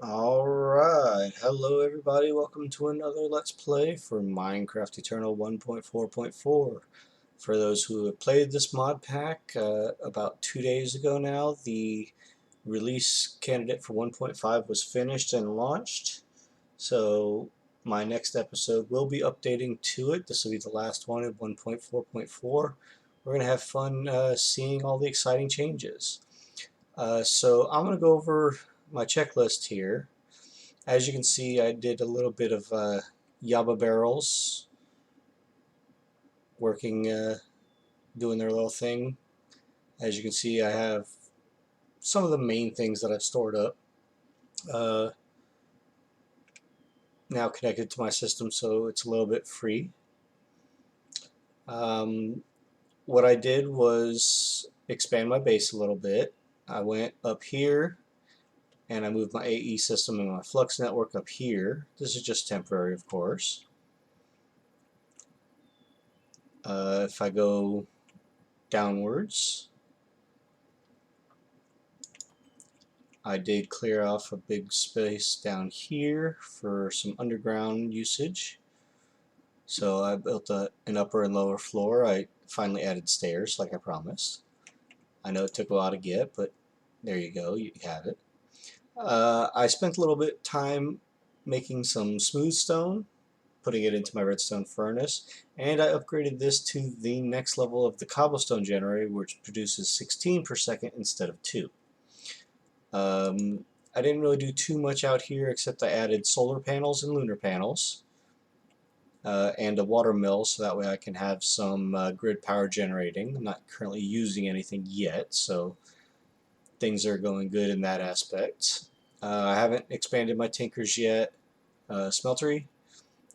Alright, hello everybody, welcome to another Let's Play for Minecraft Eternal 1.4.4. For those who have played this mod pack, about 2 days ago now, the release candidate for 1.5 was finished and launched. So my next episode will be updating to it. This will be the last one of 1.4.4. We're going to have fun seeing all the exciting changes. So I'm going to go over my checklist here. As you can see, I did a little bit of Yaba barrels working, doing their little thing. As you can see, I have some of the main things that I've stored up uh, now connected to my system, so it's a little bit free. Um, what I did was expand my base a little bit. I went up here and I moved my AE system and my flux network up here. This is just temporary, of course. If I go downwards, I did clear off a big space down here for some underground usage. So I built an upper and lower floor. I finally added stairs like I promised. I know it took a while to get, but there you go, you have it. I spent a little bit of time making some smooth stone, putting it into my redstone furnace, and I upgraded this to the next level of the cobblestone generator, which produces 16 per second instead of 2. I didn't really do too much out here except I added solar panels and lunar panels and a water mill so that way I can have some grid power generating. I'm not currently using anything yet, so things are going good in that aspect. I haven't expanded my tinkers yet, smeltery,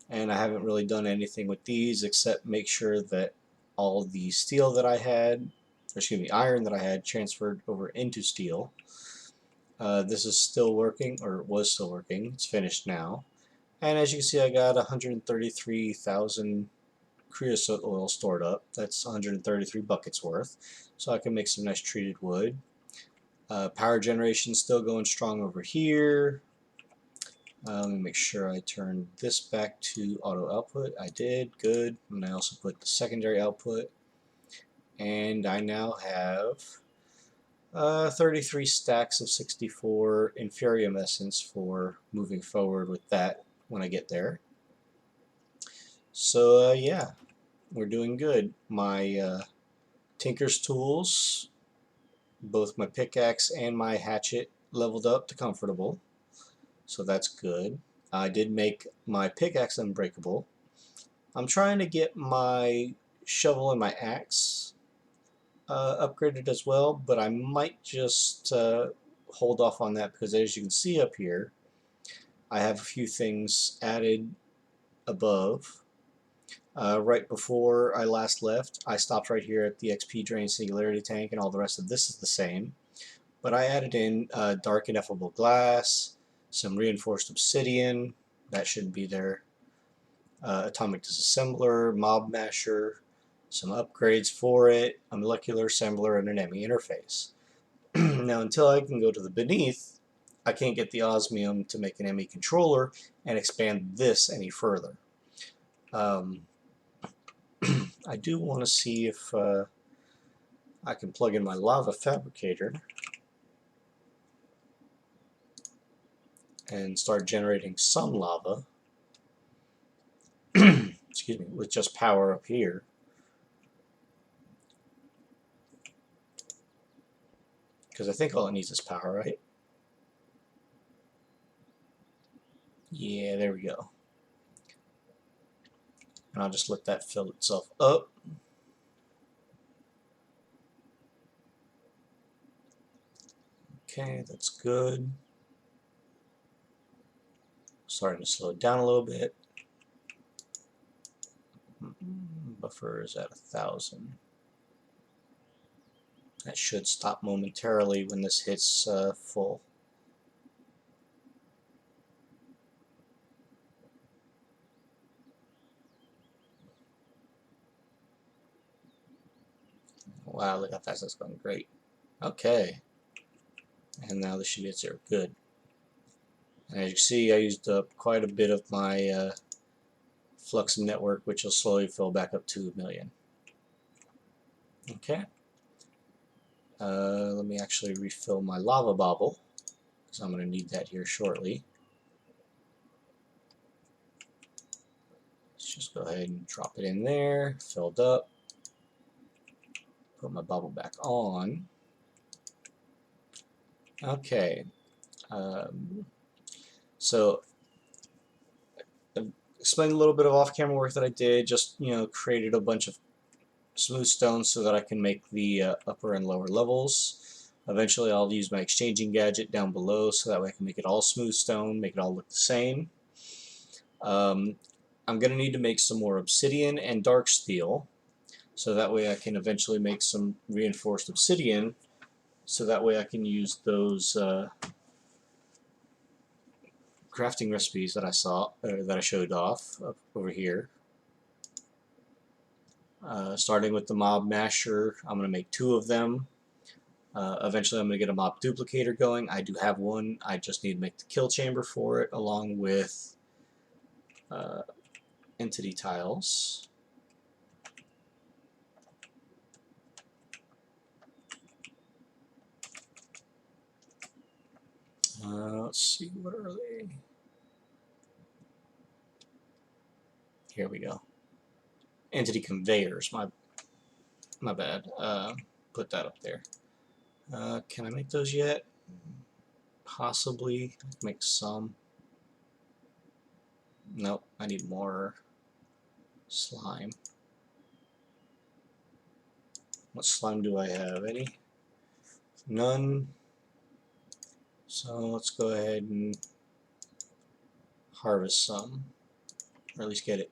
and I haven't really done anything with these except make sure that all the steel that I had, excuse me, iron that I had transferred over into steel. This is still working, or was still working. It's finished now. And as you can see, I got 133,000 creosote oil stored up. That's 133 buckets worth. So I can make some nice treated wood. Power generation still going strong over here. Let me make sure I turn this back to auto output. I did, good. And I also put the secondary output. And I now have 33 stacks of 64 Inferium Essence for moving forward with that when I get there. So yeah, we're doing good. My Tinker's tools, both my pickaxe and my hatchet leveled up to comfortable, so that's good. I did make my pickaxe unbreakable. I'm trying to get my shovel and my axe upgraded as well, but I might just hold off on that because as you can see up here, I have a few things added above. Right before I last left, I stopped right here at the XP Drain Singularity Tank, and all the rest of this is the same. But I added in dark ineffable glass, some reinforced obsidian, that should be there, atomic disassembler, mob masher, some upgrades for it, a molecular assembler, and an ME interface. Now, until I can go to the beneath, I can't get the osmium to make an ME controller and expand this any further. I do want to see if I can plug in my lava fabricator and start generating some lava. Excuse me, with just power up here. Because I think all it needs is power, right? Yeah, there we go. And I'll just let that fill itself up. Okay, that's good. Starting to slow down a little bit. Buffer is at 1,000. That should stop momentarily when this hits full. Wow, look how fast that's going. Great. Okay. And now this should be at 0. Good. And as you can see, I used up quite a bit of my flux network, which will slowly fill back up to 1,000,000. Okay. Let me actually refill my lava bobble, because I'm going to need that here shortly. Let's just go ahead and drop it in there, filled up. Put my bubble back on. Okay. So explain a little bit of off-camera work that I did. Just created a bunch of smooth stones so that I can make the upper and lower levels. Eventually, I'll use my exchanging gadget down below so that way I can make it all smooth stone, make it all look the same. I'm going to need to make some more obsidian and dark steel, so that way I can eventually make some reinforced obsidian, so that way I can use those crafting recipes that I showed off over here. Starting with the mob masher, I'm going to make 2 of them. Eventually I'm going to get a mob duplicator going. I do have one. I just need to make the kill chamber for it, along with entity tiles. Let's see, what are they? Here we go. Entity conveyors. My bad. Put that up there. Can I make those yet? Possibly. Make some. Nope. I need more slime. What slime do I have? Any? None. So let's go ahead and harvest some, or at least get it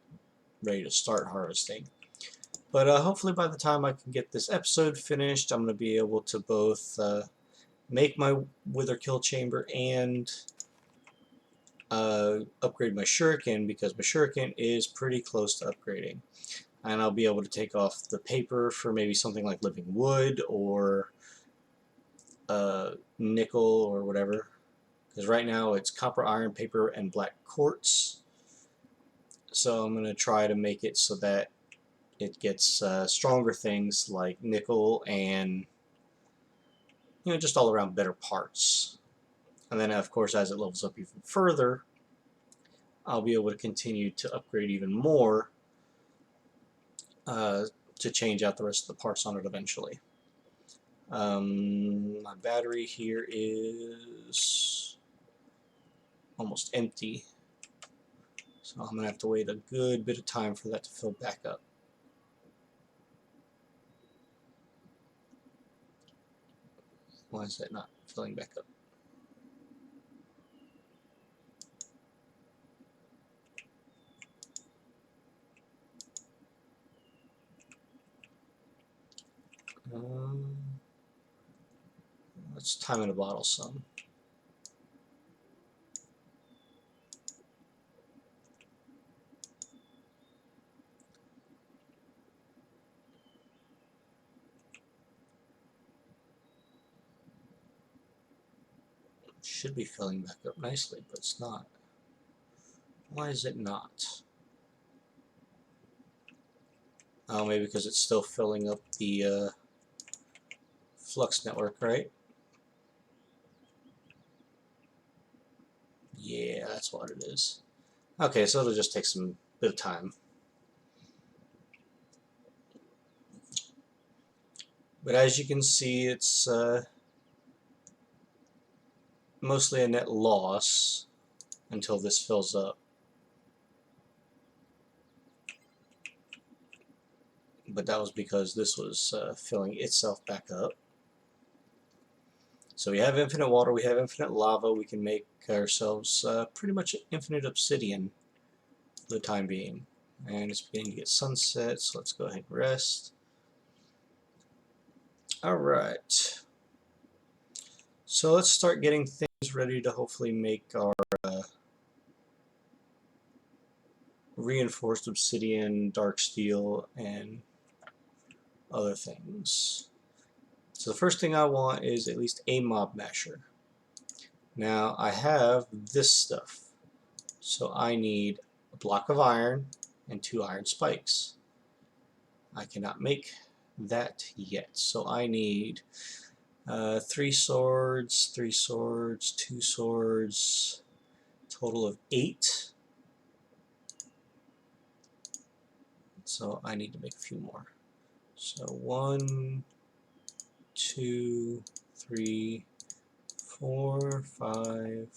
ready to start harvesting. But hopefully by the time I can get this episode finished, I'm going to be able to both make my wither kill chamber and upgrade my shuriken, because my shuriken is pretty close to upgrading. And I'll be able to take off the paper for maybe something like living wood or nickel or whatever. Because right now it's copper, iron, paper, and black quartz. So I'm going to try to make it so that it gets stronger things like nickel and just all around better parts. And then of course as it levels up even further, I'll be able to continue to upgrade even more to change out the rest of the parts on it eventually. My battery here is almost empty, so I'm going to have to wait a good bit of time for that to fill back up. Why is that not filling back up? Let's time in a bottle some. Should be filling back up nicely, but it's not. Why is it not? Oh, maybe because it's still filling up the flux network, right? Yeah, that's what it is. Okay, so it'll just take some bit of time. But as you can see, it's mostly a net loss until this fills up. But that was because this was filling itself back up. So we have infinite water, we have infinite lava, we can make ourselves pretty much infinite obsidian for the time being. And it's beginning to get sunset, so let's go ahead and rest. Alright. So let's start getting things ready to hopefully make our reinforced obsidian, dark steel, and other things. So the first thing I want is at least a mob masher. Now I have this stuff. So I need a block of iron and 2 iron spikes. I cannot make that yet. So I need 3 swords, 2 swords, total of 8. So I need to make a few more. So 1, 2, 3, 4, 5,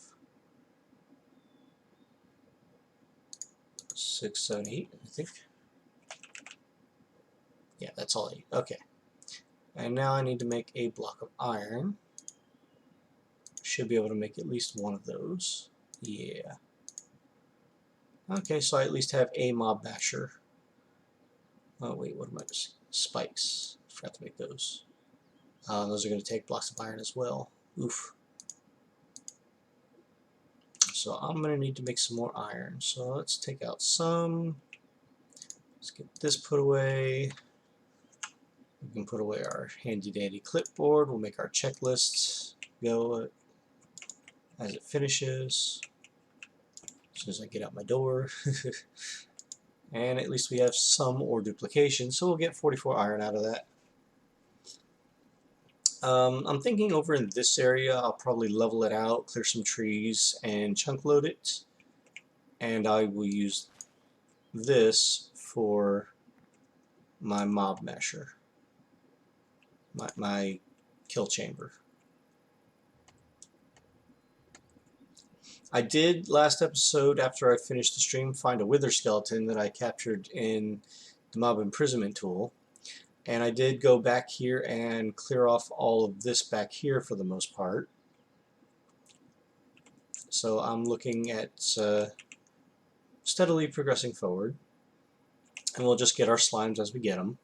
6, 7, 8, I think. Yeah, that's all I need. Okay. And now I need to make a block of iron. Should be able to make at least one of those. Yeah. Okay, so I at least have a mob basher. Oh wait, what am I missing? Spikes. Forgot to make those. Those are going to take blocks of iron as well. Oof. So I'm going to need to make some more iron. So let's take out some. Let's get this put away. We can put away our handy dandy clipboard. We'll make our checklists go as it finishes. As soon as I get out my door. And at least we have some ore duplication, so we'll get 44 iron out of that. I'm thinking over in this area I'll probably level it out, clear some trees, and chunk load it. And I will use this for my mob masher, my kill chamber. I did last episode, after I finished the stream, find a wither skeleton that I captured in the mob imprisonment tool. And I did go back here and clear off all of this back here for the most part. So I'm looking at steadily progressing forward. And we'll just get our slimes as we get them.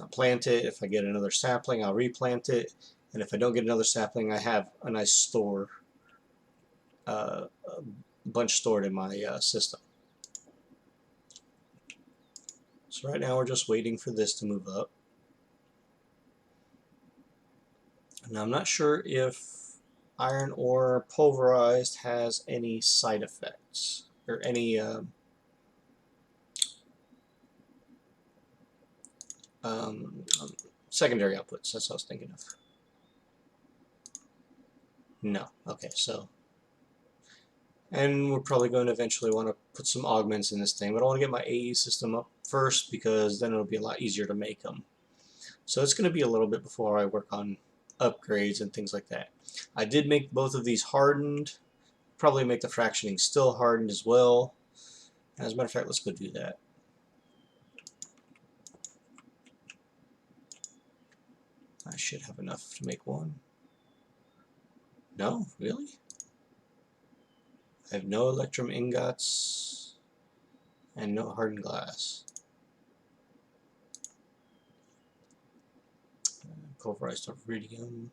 I'll plant it. If I get another sapling, I'll replant it. And if I don't get another sapling, I have a nice store, a bunch stored in my system. So right now we're just waiting for this to move up. Now I'm not sure if iron ore pulverized has any side effects or any secondary outputs. That's what I was thinking of. No. Okay, so. And we're probably going to eventually want to put some augments in this thing, but I want to get my AE system up first because then it'll be a lot easier to make them. So it's going to be a little bit before I work on upgrades and things like that. I did make both of these hardened. Probably make the fractioning still hardened as well. As a matter of fact, let's go do that. I should have enough to make one. No? Really? I have no electrum ingots and no hardened glass. Pulverized iridium.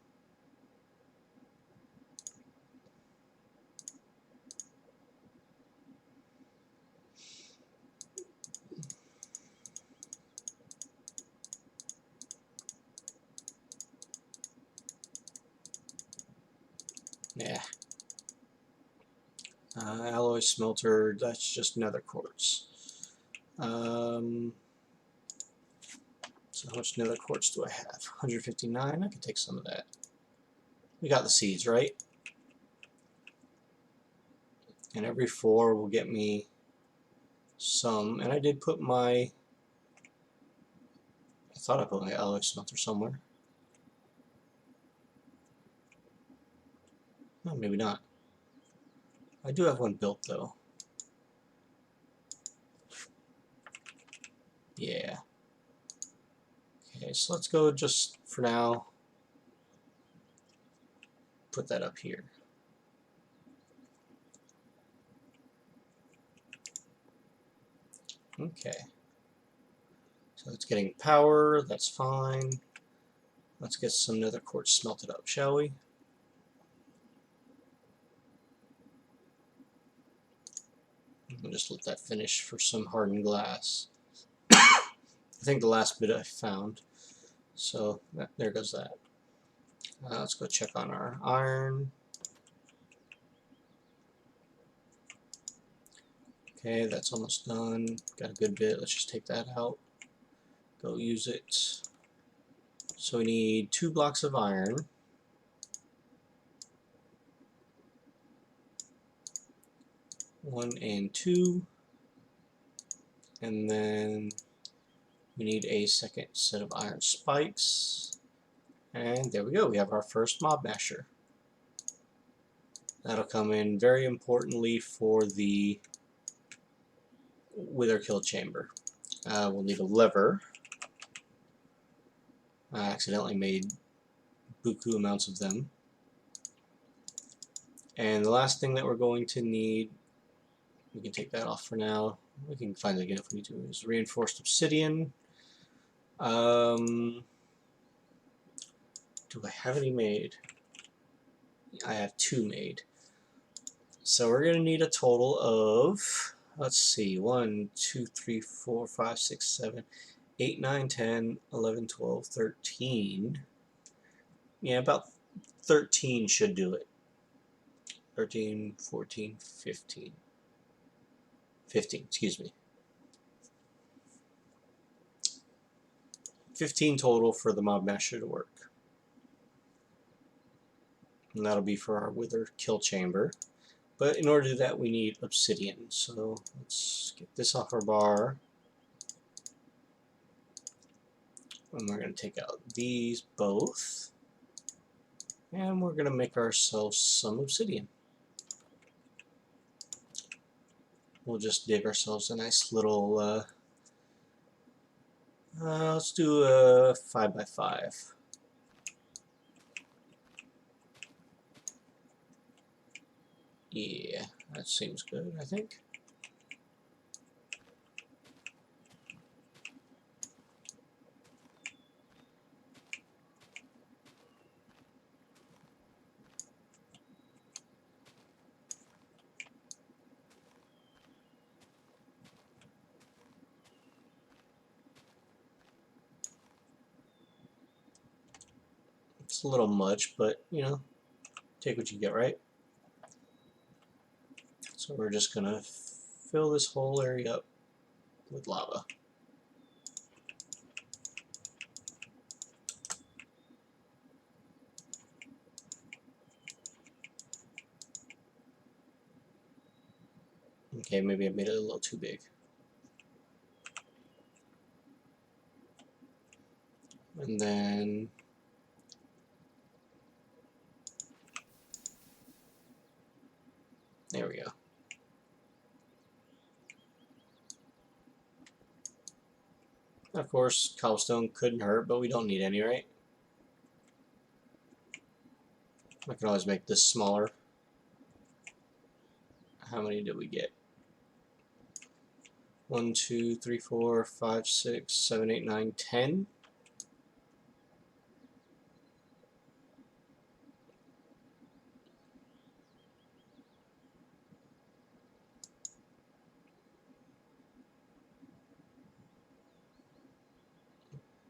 Yeah. Alloy smelter, that's just nether quartz. So how much nether quartz do I have? 159. I can take some of that. We got the seeds, right? And every 4 will get me some. And I did put my... I thought I put my alloy smelter somewhere. No, maybe not. I do have one built though. Yeah. Okay, so let's go just for now put that up here. Okay. So it's getting power, that's fine. Let's get some nether quartz smelted up, shall we? I'll just let that finish for some hardened glass. I think the last bit I found. So there goes that. Let's go check on our iron. Okay, that's almost done. Got a good bit. Let's just take that out. Go use it. So we need 2 blocks of iron. 1 and 2. And then we need a second set of iron spikes. And there we go. We have our first mob masher. That'll come in very importantly for the wither kill chamber. We'll need a lever. I accidentally made buku amounts of them. And the last thing that we're going to need, we can take that off for now. We can find it again if we need to, is reinforced obsidian. Do I have any made? I have 2 made. So we're going to need a total of, let's see, 1, 2, 3, 4, 5, 6, 7, 8, 9, 10, 11, 12, 13. Yeah, about 13 should do it. 13, 14, 15. 15, excuse me. 15 total for the mob masher to work. And that'll be for our wither kill chamber. But in order to do that, we need obsidian. So let's get this off our bar. And we're going to take out these both. And we're going to make ourselves some obsidian. We'll just dig ourselves a nice little, let's do a 5 by 5. Yeah, that seems good, I think. It's a little much, but, you know, take what you get, right? So we're just going to fill this whole area up with lava. Okay, maybe I made it a little too big. And then there we go. Of course, cobblestone couldn't hurt, but we don't need any, right? I can always make this smaller. How many did we get? 1, 2, 3, 4, 5, 6, 7, 8, 9, 10.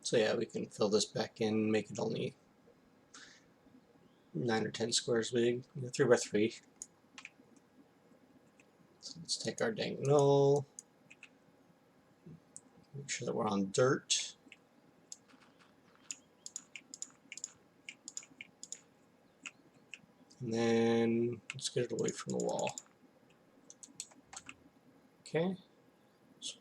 So yeah, we can fill this back in, make it only 9 or 10 squares big, 3 by 3. So let's take our diagonal, make sure that we're on dirt. And then let's get it away from the wall. Okay. So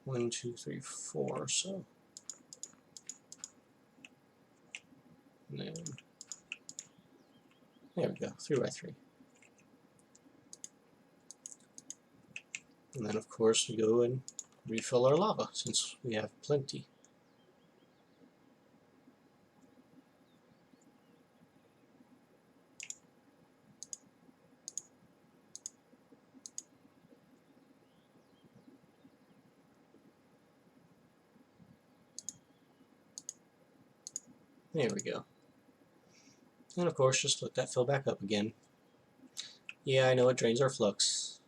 1, 2, 3, 4. So and then there we go, 3 by 3. And then of course we go and refill our lava since we have plenty. There we go. And of course just let that fill back up again. Yeah, I know it drains our flux.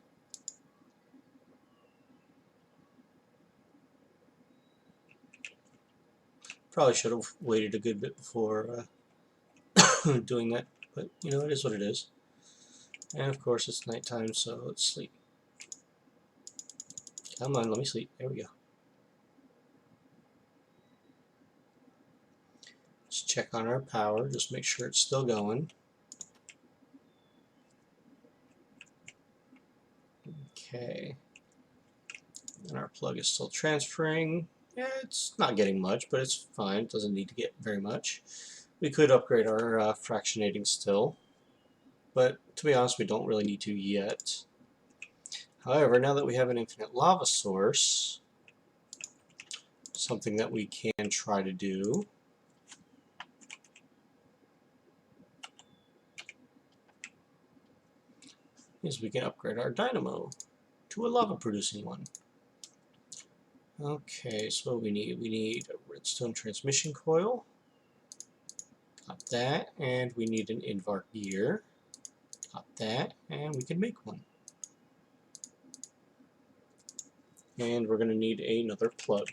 Probably should have waited a good bit before doing that, but you know, it is what it is. And of course it's nighttime, so let's sleep. Come on, let me sleep. There we go. Let's check on our power, just make sure it's still going. Okay. And our plug is still transferring. Yeah, it's not getting much, but it's fine. It doesn't need to get very much. We could upgrade our fractionating still, but to be honest, we don't really need to yet. However, now that we have an infinite lava source, something that we can try to do is we can upgrade our dynamo to a lava producing one. Okay, so what we need? We need a redstone transmission coil. Got that, and we need an invert gear. Got that, and we can make one. And we're going to need another plug.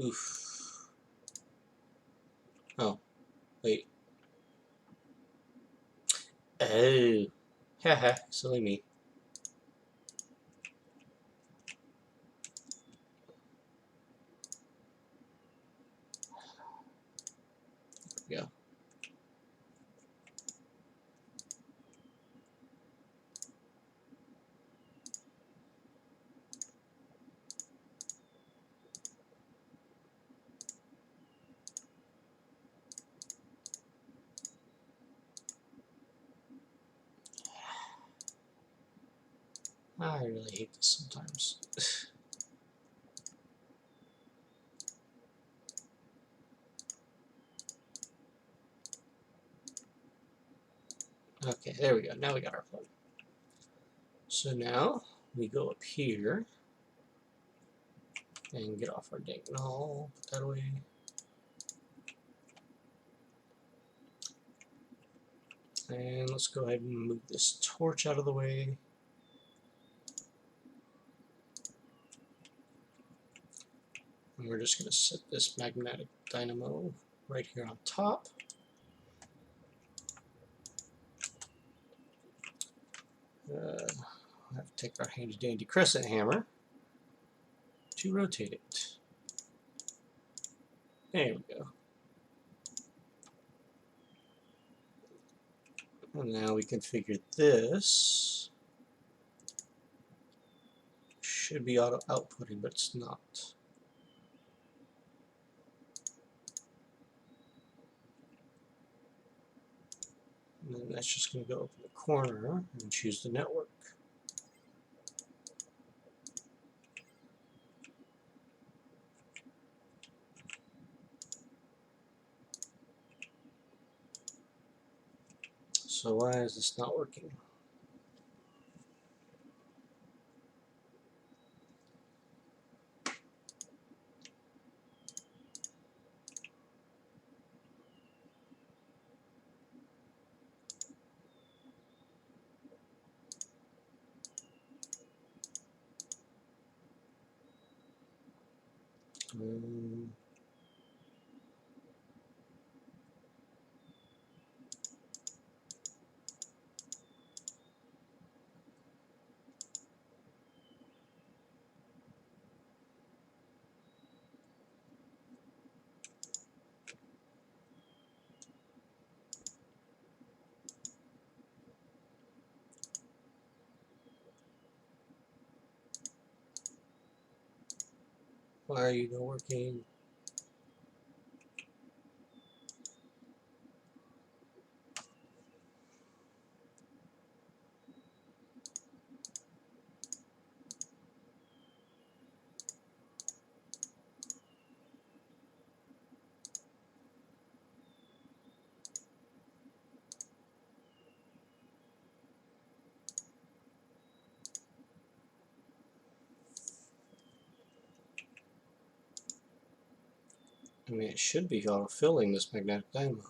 Oof. Oh, wait. Oh. Haha, silly me. There we go. I really hate this sometimes. Okay, there we go. Now we got our plug. So now we go up here and get off our ding. No, put that away. And let's go ahead and move this torch out of the way. And we're just going to set this magnetic dynamo right here on top. We'll have to take our handy dandy crescent hammer to rotate it. There we go. And now we configure this. Should be auto outputting, but it's not. And then that's just going to go up in the corner and choose the network. So why is this not working? Why are you not working? I mean, it should be auto-filling this magnetic dynamo.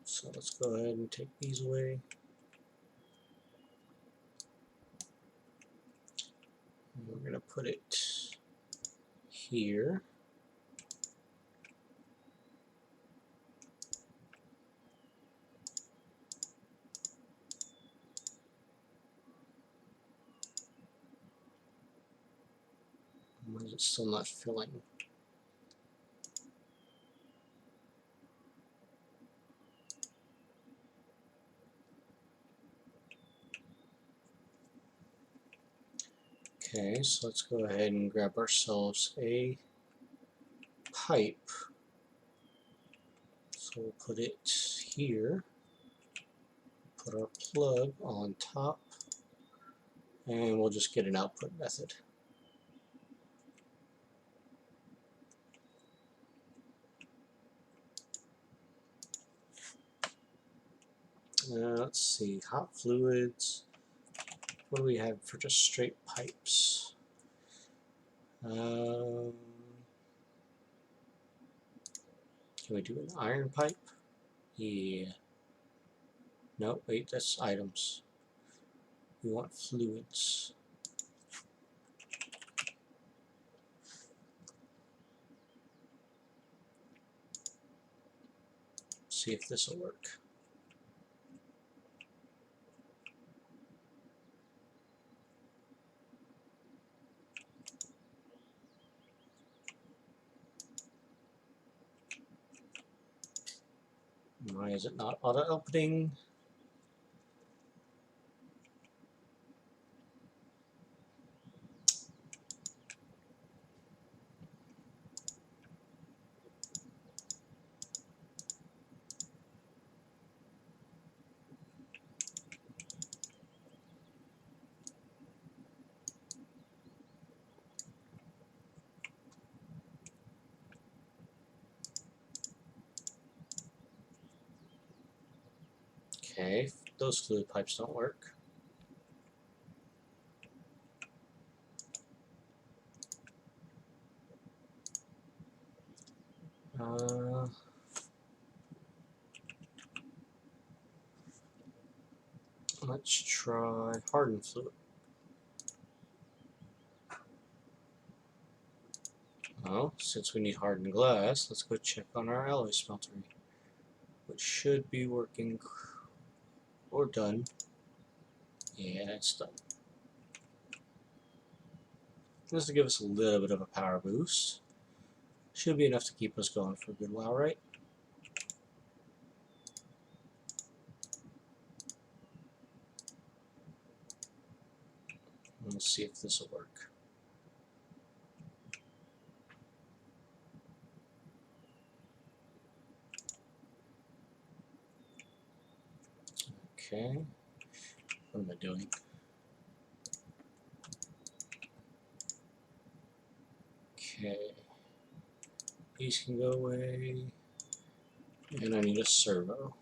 So let's go ahead and take these away. And we're going to put it here. Why is it still not filling? Okay, so let's go ahead and grab ourselves a pipe. So we'll put it here, put our plug on top, and we'll just get an output method. Let's see, hot fluids. What do we have for just straight pipes? Can we do an iron pipe? Yeah. No, wait, that's items. We want fluids. See if this will work. Why is it not auto-opening? Okay, those fluid pipes don't work. Let's try hardened fluid. Well, since we need hardened glass, let's go check on our alloy smeltery, which should be working or done. Yeah, it's done. This will give us a little bit of a power boost. Should be enough to keep us going for a good while, right? Let's see if this will work. Okay, what am I doing? Okay, these can go away, and I need a servo.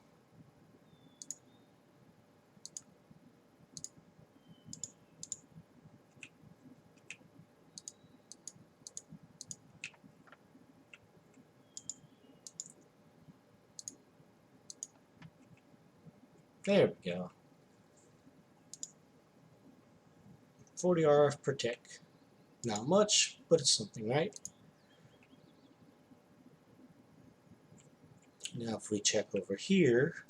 There we go. 40 RF per tick. Not much, but it's something, right? Now if we check over here,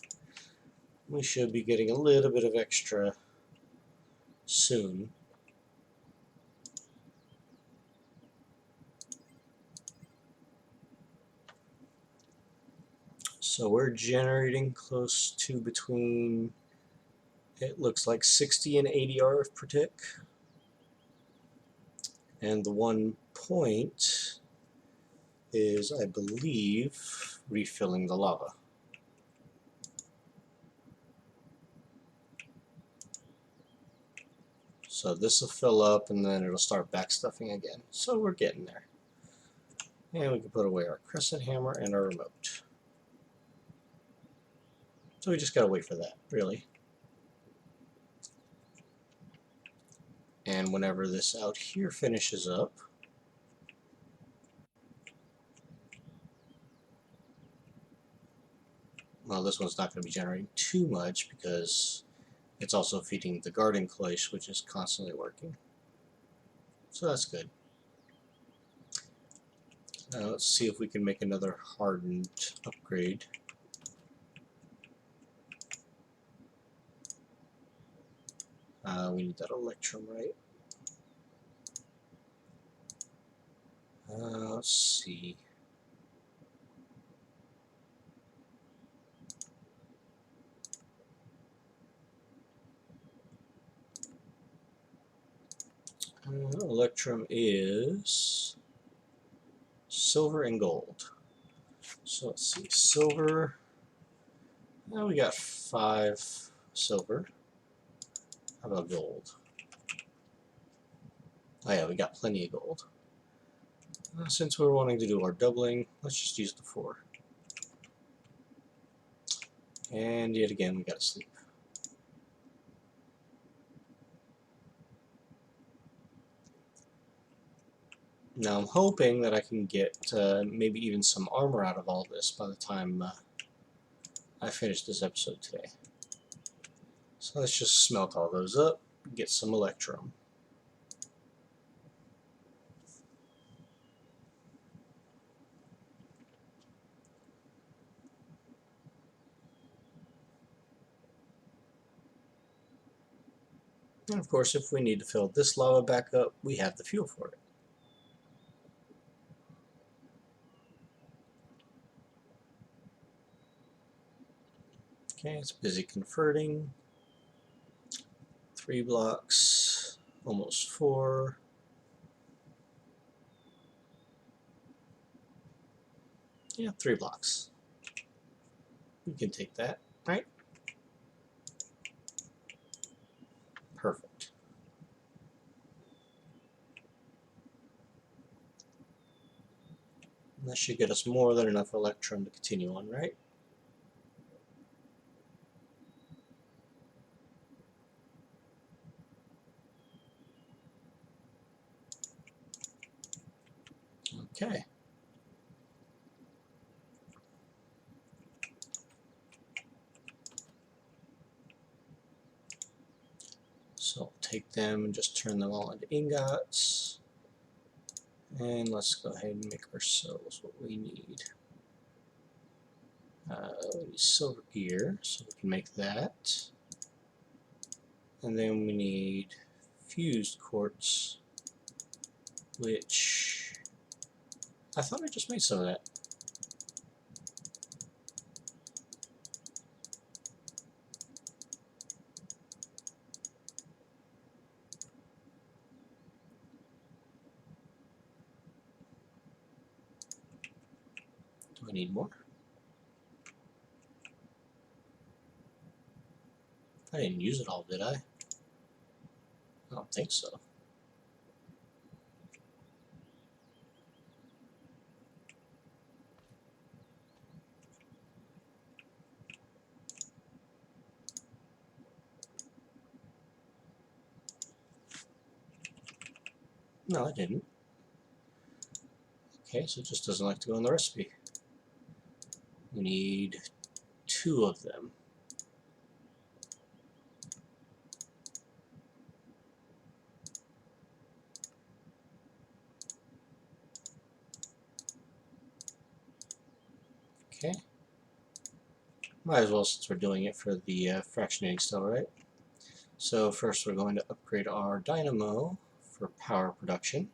we should be getting a little bit of extra soon. So we're generating close to between, it looks like 60 and 80 RF per tick. And the 1 point is, I believe, refilling the lava. So this will fill up and then it'll start backstuffing again. So we're getting there. And we can put away our crescent hammer and our remote. So we just gotta wait for that, really. And whenever this out here finishes up, well, this one's not going to be generating too much because it's also feeding the garden cloche, which is constantly working. So that's good. Now let's see if we can make another hardened upgrade. We need that electrum, right? Let's see. Electrum is silver and gold. So let's see, silver. We got 5 silver. How about gold? Oh yeah, we got plenty of gold. Since we're wanting to do our doubling, let's just use the 4. And yet again, we gotta sleep. Now I'm hoping that I can get maybe even some armor out of all this by the time I finish this episode today. So let's just smelt all those up, get some electrum. And of course, if we need to fill this lava back up, we have the fuel for it. Okay, it's busy converting. 3 blocks, almost 4. Yeah, 3 blocks. We can take that, right? Perfect. And that should get us more than enough electrum to continue on, right? Okay. So I'll take them and just turn them all into ingots. And let's go ahead and make ourselves what we need. We need silver gear, so we can make that. And then we need fused quartz, which I thought I just made some of that. Do I need more? I didn't use it all, did I? I don't think so. No, I didn't. Okay, so it just doesn't like to go in the recipe. We need 2 of them. Okay. Might as well, since we're doing it for the fractionating still, right? So first we're going to upgrade our dynamo for power production.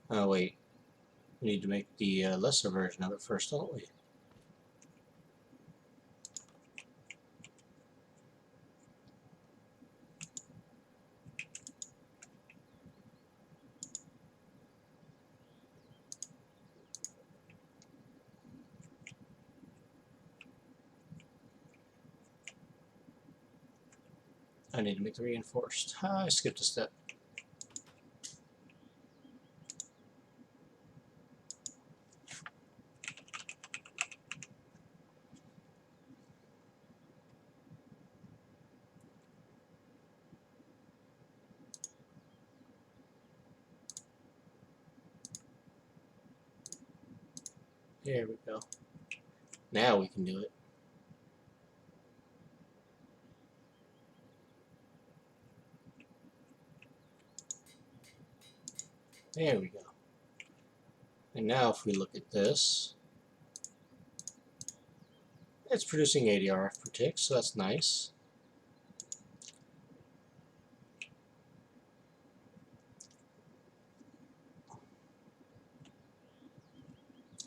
Oh wait, we need to make the lesser version of it first, don't we? I need to make the reinforced. I skipped a step. There we go. Now we can do it. There we go. And now if we look at this, it's producing 80 RF per tick, so that's nice.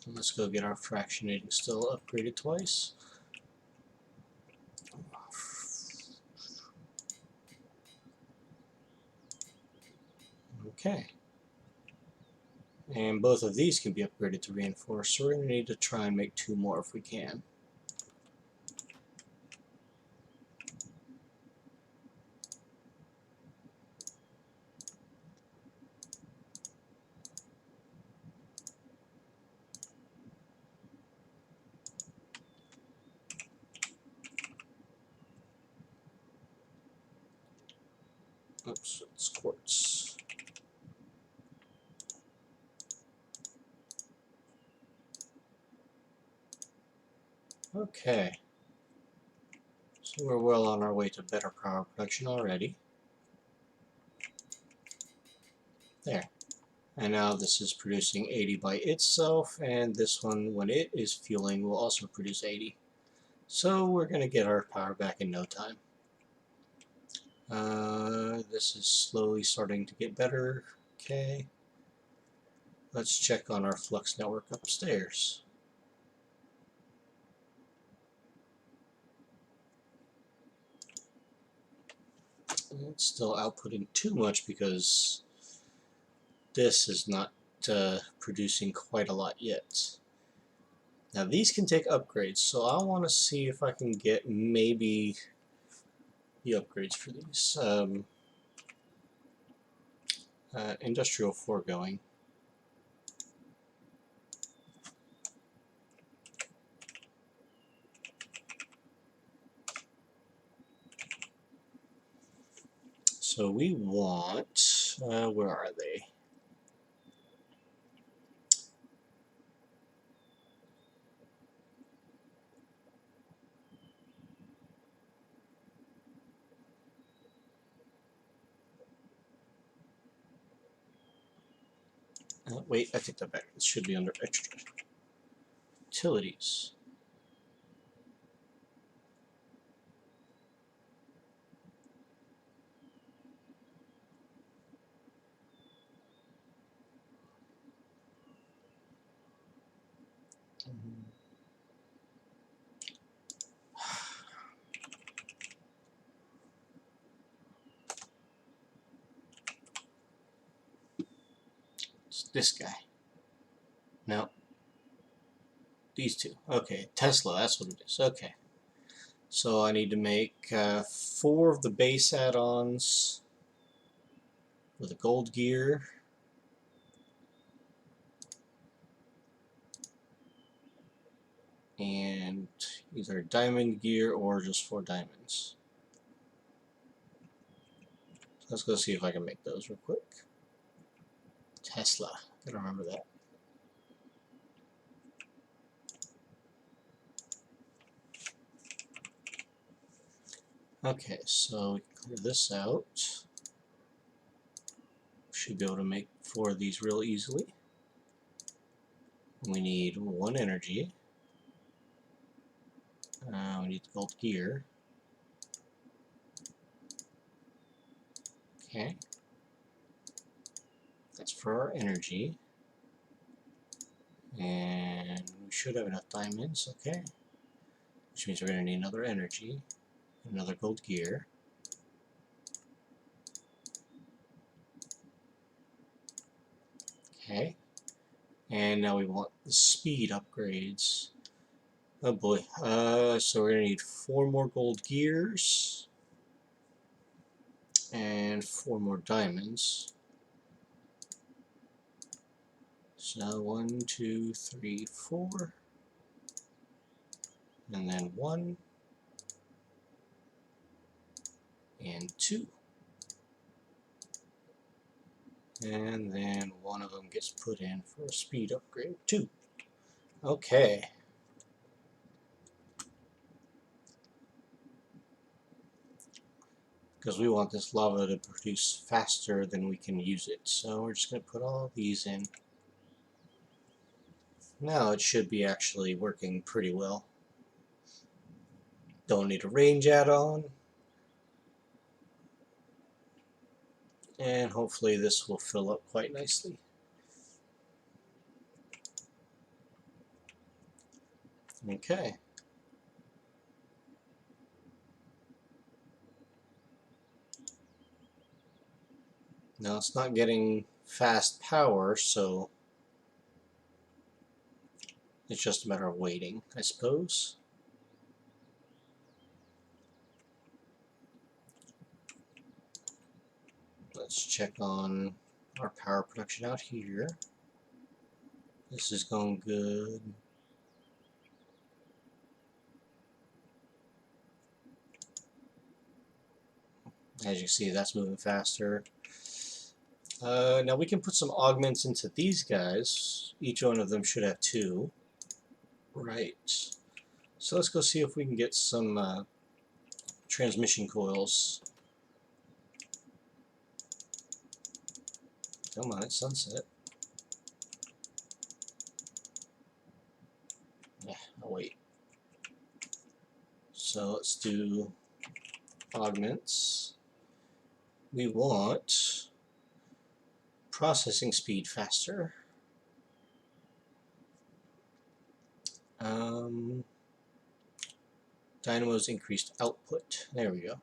And let's go get our fractionating still upgraded twice. Okay. And both of these can be upgraded to reinforce, so we're going to need to try and make 2 more if we can. Oops, it's quartz. Okay. So we're well on our way to better power production already. There. And now this is producing 80 by itself, and this one, when it is fueling, will also produce 80. So we're going to get our power back in no time. This is slowly starting to get better. Okay. Let's check on our flux network upstairs. It's still outputting too much because this is not producing quite a lot yet. Now these can take upgrades, so I want to see if I can get maybe the upgrades for these. Industrial foregoing. So we want, where are they? Wait, I take that back. It should be under extra. Utilities. It's this guy. No. These two. Okay, Tesla, that's what it is. Okay. So I need to make 4 of the base add-ons with a gold gear. And either diamond gear or just 4 diamonds. So let's go see if I can make those real quick. Tesla, gotta remember that. Okay, so we can clear this out. Should be able to make 4 of these real easily. We need 1 energy. We need the gold gear. Okay. That's for our energy. And we should have enough diamonds, okay. Which means we're going to need another energy, another gold gear. Okay. And now we want the speed upgrades. Oh boy. So we're going to need 4 more gold gears and 4 more diamonds. So 1, 2, 3, 4, and then 1 and 2. And then one of them gets put in for a speed upgrade 2. Okay. Because we want this lava to produce faster than we can use it. So we're just going to put all these in. Now it should be actually working pretty well. Don't need a range add-on. And hopefully this will fill up quite nicely. Okay. Now it's not getting fast power, so it's just a matter of waiting, I suppose. Let's check on our power production out here. This is going good. As you can see, that's moving faster. Now we can put some augments into these guys. Each one of them should have 2. Right. So let's go see if we can get some transmission coils. Come on, it's sunset. Yeah, I'll wait. So let's do augments. We want processing speed faster. Dynamo's increased output. There we go.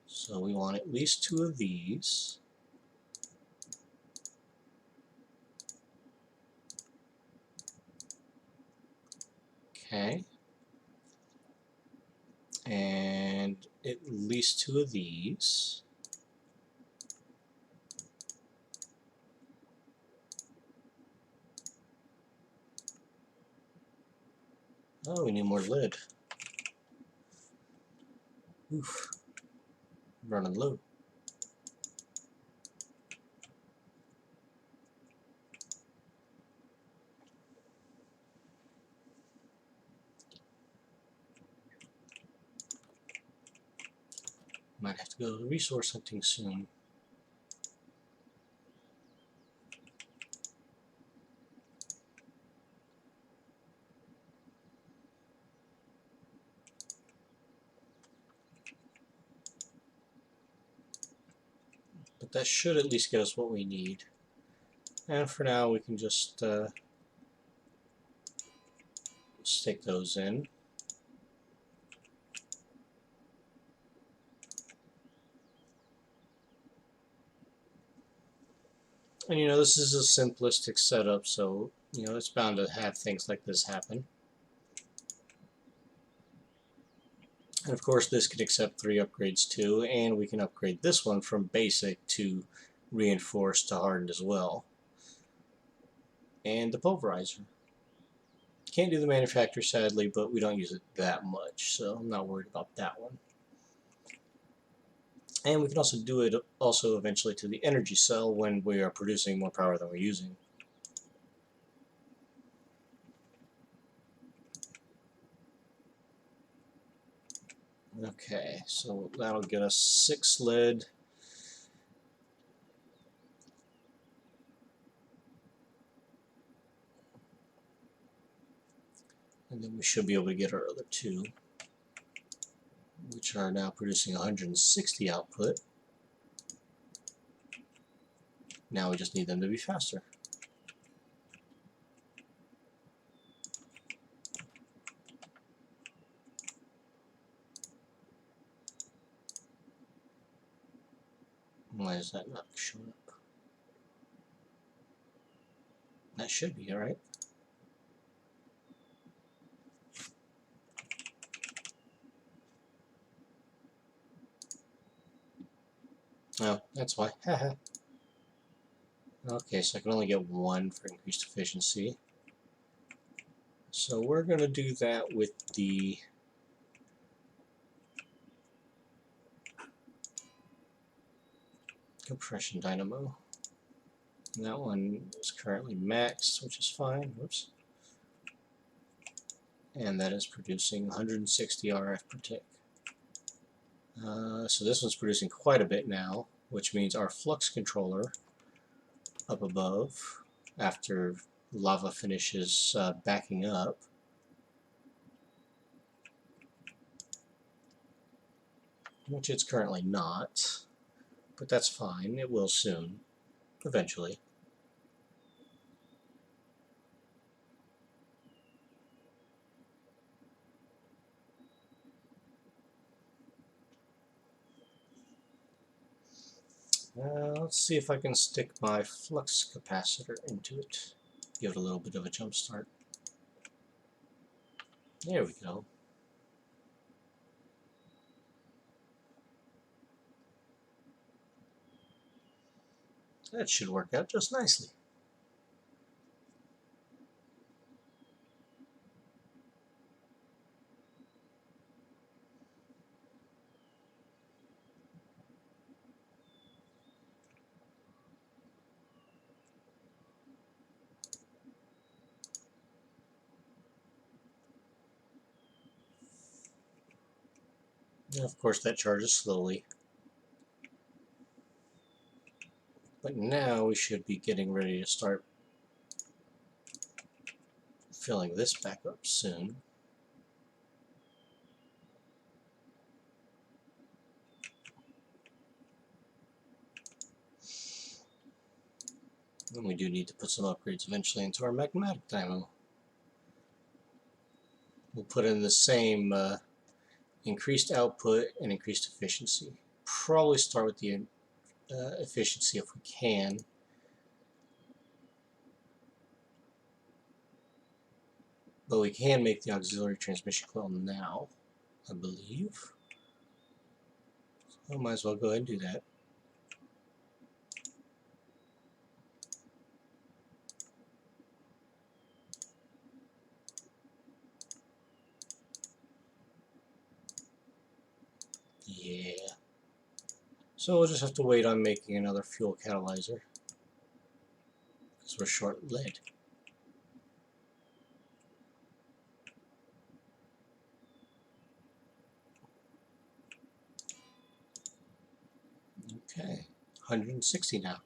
So we want at least 2 of these. Okay. And at least 2 of these. Oh, we need more lead. Oof. Running low. Might have to go resource hunting soon. But that should at least get us what we need. And for now, we can just stick those in. And you know, this is a simplistic setup, so you know, it's bound to have things like this happen. And of course, this can accept 3 upgrades too, and we can upgrade this one from basic to reinforced to hardened as well. And the pulverizer. Can't do the manufacturer sadly, but we don't use it that much, so I'm not worried about that one. And we can also do it eventually to the energy cell when we are producing more power than we're using. Okay, so that'll get us 6 lead. And then we should be able to get our other 2, which are now producing 160 output. Now we just need them to be faster. Why is that not showing up? That should be alright. Oh, that's why. Okay, so I can only get 1 for increased efficiency. So we're going to do that with the compression dynamo. And that one is currently maxed, which is fine. Whoops. And that is producing 160 RF per tick. So this one's producing quite a bit now, which means our flux controller up above, after lava finishes backing up, which it's currently not, but that's fine, it will soon, eventually. Let's see if I can stick my flux capacitor into it. Give it a little bit of a jump start. There we go. That should work out just nicely. And of course that charges slowly. But now we should be getting ready to start filling this back up soon. And we do need to put some upgrades eventually into our magmatic dynamo. We'll put in the same increased output and increased efficiency. Probably start with the efficiency if we can. But we can make the auxiliary transmission coil now, I believe. So I might as well go ahead and do that. Yeah. So we'll just have to wait on making another fuel catalyzer, because we're short lead. Okay, 160 now.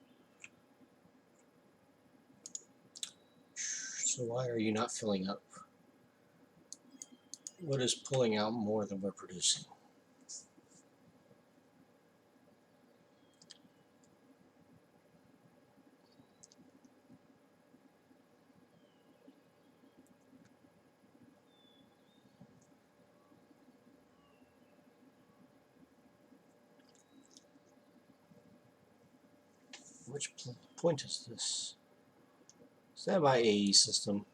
So why are you not filling up? What is pulling out more than we're producing? Which point is this? Is that my AE system?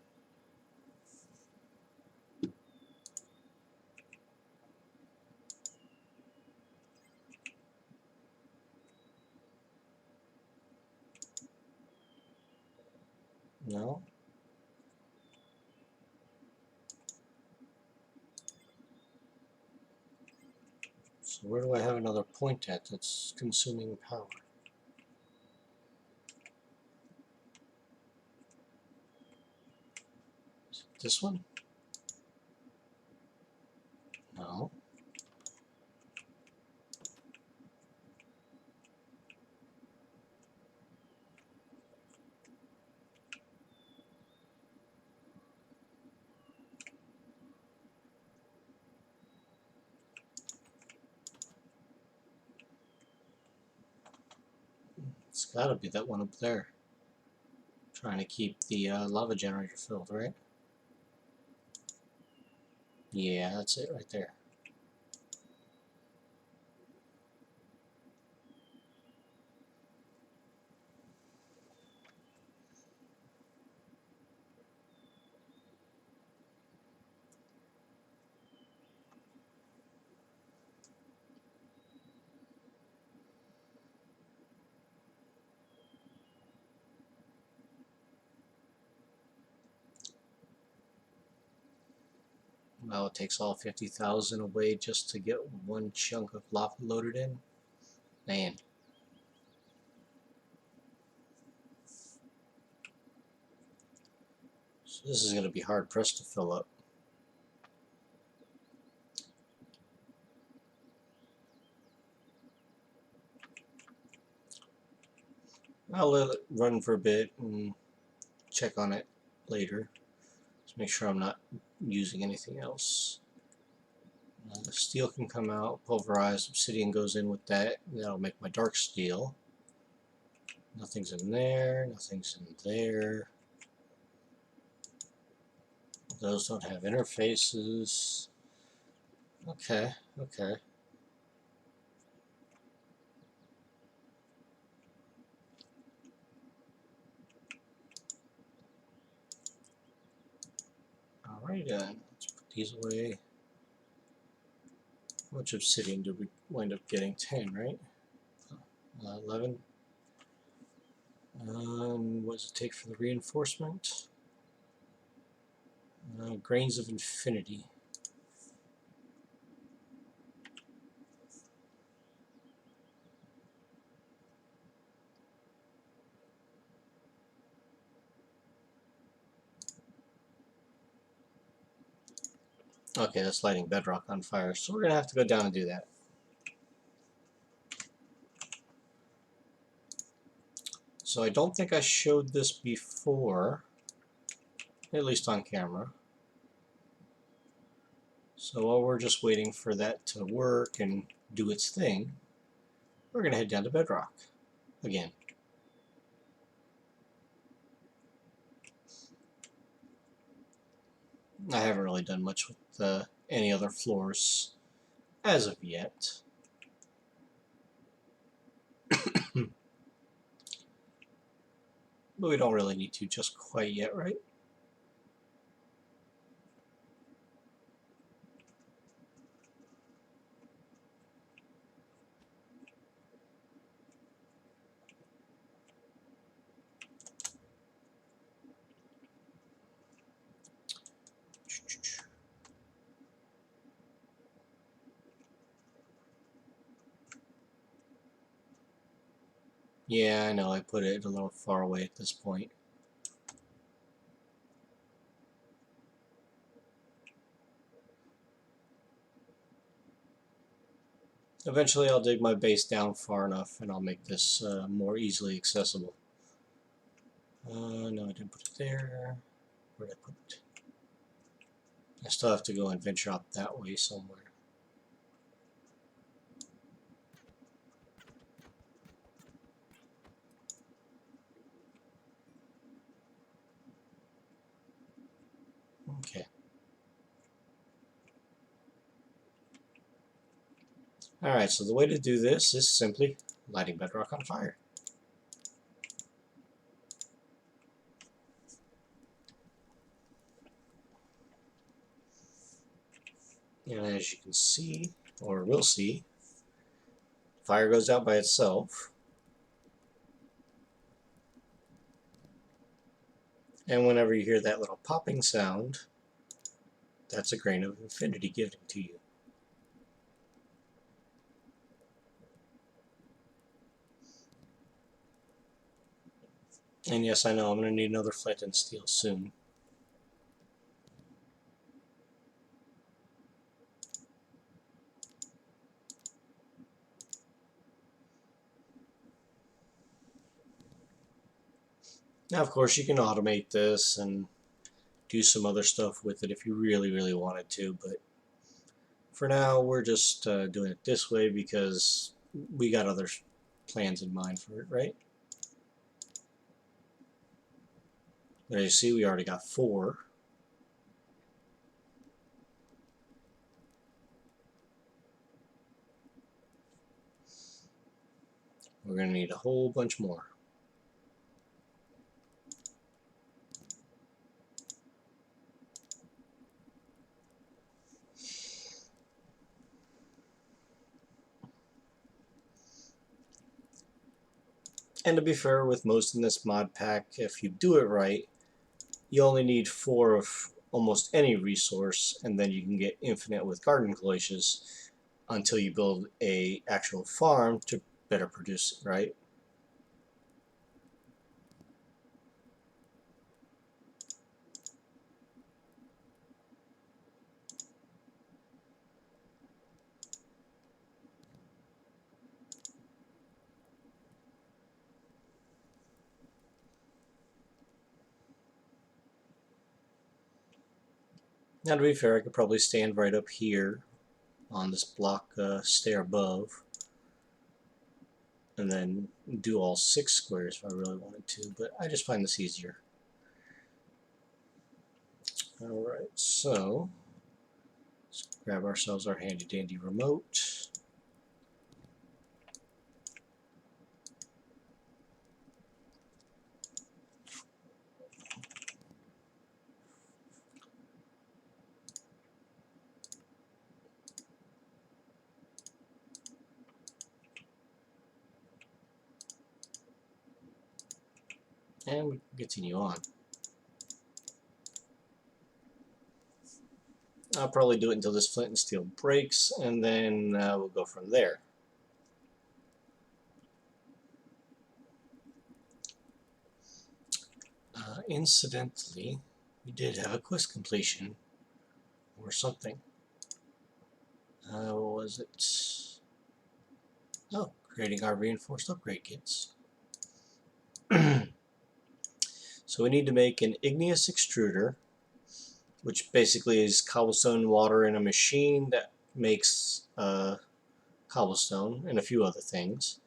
No. So where do I have another point at that's consuming power? Is it this one? No. It's gotta be that one up there. Trying to keep the lava generator filled, right? Yeah, that's it right there. Well, it takes all 50,000 away just to get one chunk of lava loaded in. Man. So this is going to be hard pressed to fill up. I'll let it run for a bit and check on it later. Just make sure I'm not using anything else. The steel can come out, pulverized obsidian goes in with that. That'll make my dark steel. Nothing's in there, nothing's in there. Those don't have interfaces. Okay, okay. Alright then, let's put these away. How much obsidian did we wind up getting? 10, right? 11. What does it take for the reinforcement? Grains of infinity. Okay, that's lighting bedrock on fire, so we're going to have to go down and do that. So I don't think I showed this before, at least on camera. So while we're just waiting for that to work and do its thing, we're going to head down to bedrock again. I haven't really done much with any other floors as of yet. But we don't really need to just quite yet, right? Yeah, I know, I put it a little far away at this point. Eventually I'll dig my base down far enough and I'll make this more easily accessible. No, I didn't put it there. Where did I put it? I still have to go and venture out that way somewhere. Okay. Alright, so the way to do this is simply lighting bedrock on fire. And as you can see, or will see, fire goes out by itself. And whenever you hear that little popping sound, that's a grain of infinity given to you. And yes, I know I'm going to need another flint and steel soon. Now, of course, you can automate this and do some other stuff with it if you really, really wanted to, but for now, we're just doing it this way because we got other plans in mind for it, right? There you see, we already got 4. We're going to need a whole bunch more. And to be fair, with most in this mod pack, if you do it right, you only need 4 of almost any resource, and then you can get infinite with garden glaciers until you build a actual farm to better produce it, right? Now, to be fair, I could probably stand right up here on this block stair above and then do all 6 squares if I really wanted to, but I just find this easier. Alright, so let's grab ourselves our handy dandy remote. And we can continue on. I'll probably do it until this flint and steel breaks, and then we'll go from there. Incidentally, we did have a quest completion, or something. What was it? Oh, creating our reinforced upgrade kits. So we need to make an igneous extruder, which basically is cobblestone water in a machine that makes cobblestone and a few other things.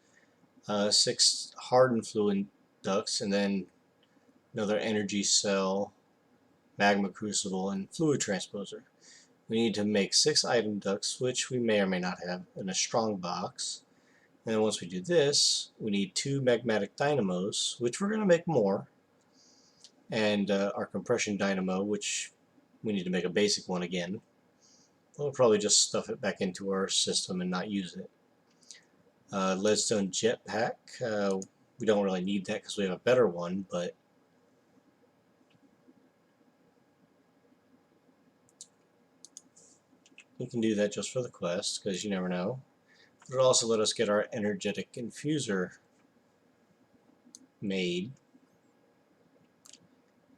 6 hardened fluid ducts, and then another energy cell, magma crucible, and fluid transposer. We need to make 6 item ducts, which we may or may not have in a strong box. And then once we do this, we need 2 magmatic dynamos, which we're going to make more, and our compression dynamo, which we need to make a basic one again. We'll probably just stuff it back into our system and not use it. Leadstone jetpack, we don't really need that because we have a better one, but we can do that just for the quest, because you never know. It'll also let us get our energetic infuser made.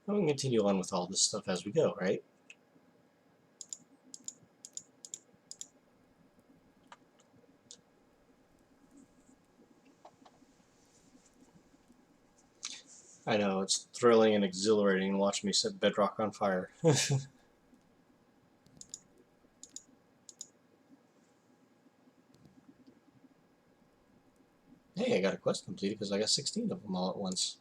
And we can continue on with all this stuff as we go, right? I know, it's thrilling and exhilarating watching me set bedrock on fire. Hey, I got a quest completed because I got 16 of them all at once.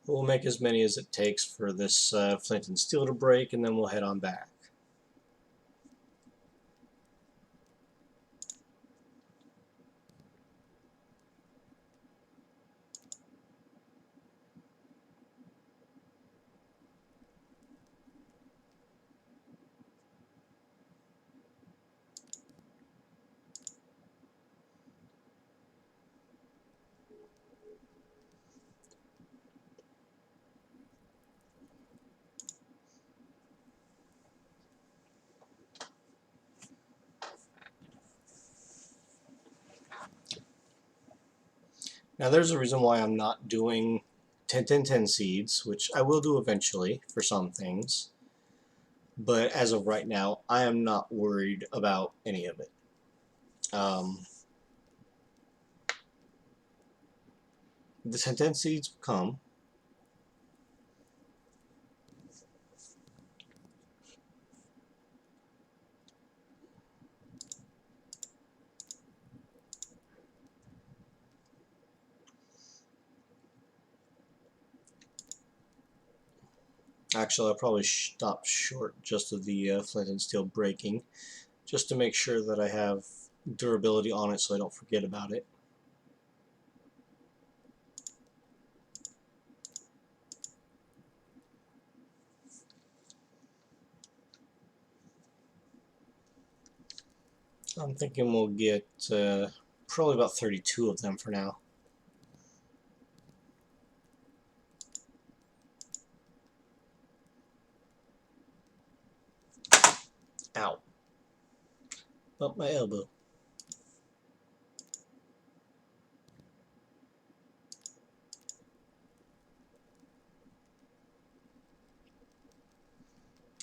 We'll make as many as it takes for this flint and steel to break, and then we'll head on back. Now there's a reason why I'm not doing 10-10-10 seeds, which I will do eventually for some things. But as of right now, I am not worried about any of it. The 10-10 seeds will come. Actually, I'll probably stop short just of the flint and steel breaking, just to make sure that I have durability on it so I don't forget about it. I'm thinking we'll get probably about 32 of them for now. Ow. Bumped my elbow.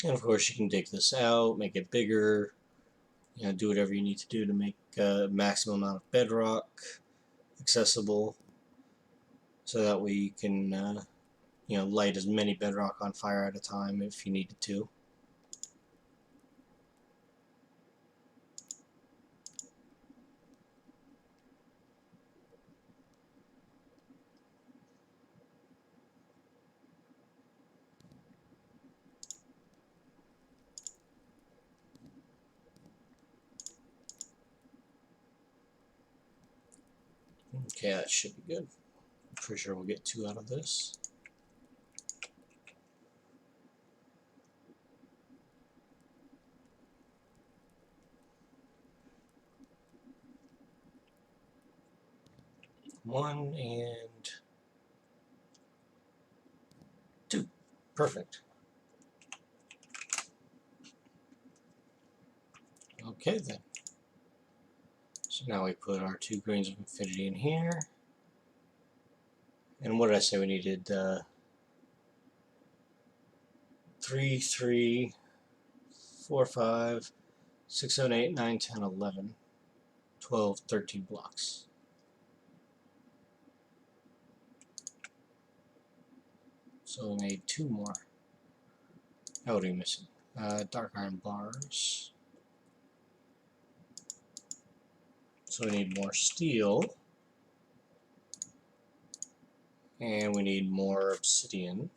And of course you can dig this out, make it bigger, do whatever you need to do to make a maximum amount of bedrock accessible, so that way you can light as many bedrock on fire at a time if you needed to. Okay, that should be good. I'm pretty sure we'll get 2 out of this. One and 2. Perfect. Okay then. So now we put our 2 grains of infinity in here. And what did I say we needed? 3, 3, 4, 5, 6, 7, 8, 9, 10, 11, 12, 13 blocks. So we made 2 more. What are we missing? Dark iron bars. So we need more steel. And we need more obsidian.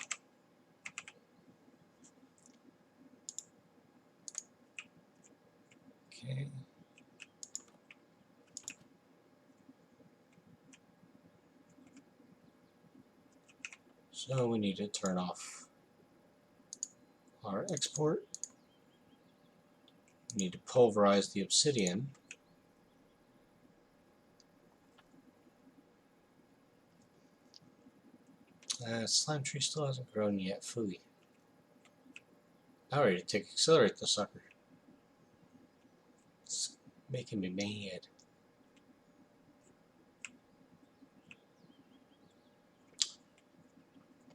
Okay. So we need to turn off our export. We need to pulverize the obsidian. Slime tree still hasn't grown yet. Phooey. I already accelerate the sucker. It's making me mad.